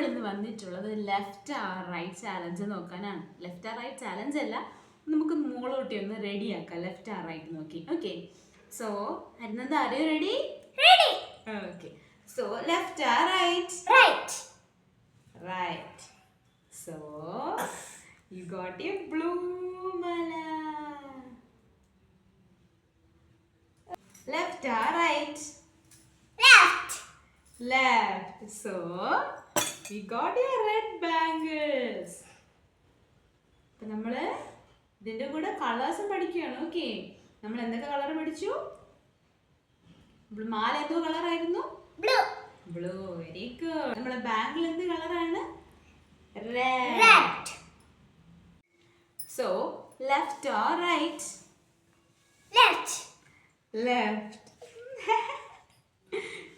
നമ്മൾ ഇന്ന് വന്നിട്ടുള്ളത് ലെഫ്റ്റ് ആർ റൈറ്റ് ചാലഞ്ച് നോക്കാനാണ്. ലെഫ്റ്റ് ആർ റൈറ്റ് ചാലഞ്ച് അല്ല, നമുക്ക് മോളോട്ടി ഒന്ന് റെഡി ആക്കാം. ലെഫ്റ്റ് ആർ റൈറ്റ് നോക്കി. ഓക്കെ, സോ അരുന്നത് are you ready? Ready. Okay, so left or right? Right. Right. So you got a blue mala. Left or right? Left. Left. So we got a red bangles. അപ്പോൾ നമ്മൾ ഇതിൻ്റെ കൂടെ കളേഴ്സും പഠിക്കുകയാണ്. Okay, നമ്മൾ എന്തൊക്കെ colour പഠിച്ചു? മാല എന്തോ കളറായിരുന്നു? Blue. ബ്ലൂ. Very good. നമ്മുടെ ബാംഗിൾ എന്ത് കളറാണ്? Red. Red. So left or right? Left. Left.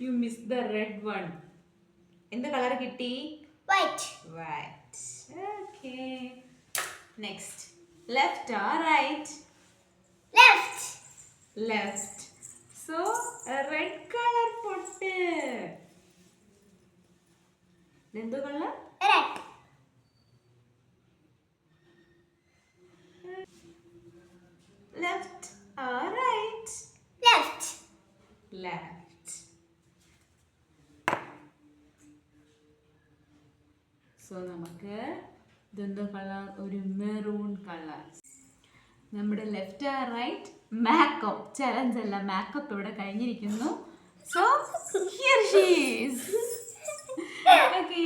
You missed the red one. എന്ത് കളർ കിട്ടി? White. White. Okay. Next. Left or right? Left. Left. So red color പൊട്ട്. എന്ത് colour? Red. Left or right? Left. Left. So നമുക്ക് ഇതെന്താ colour? ഒരു maroon colour. നമ്മുടെ left or right makeup challenge അല്ല, makeup ഇവിടെ കഴിഞ്ഞിരിക്കുന്നു. So here she is. Okay.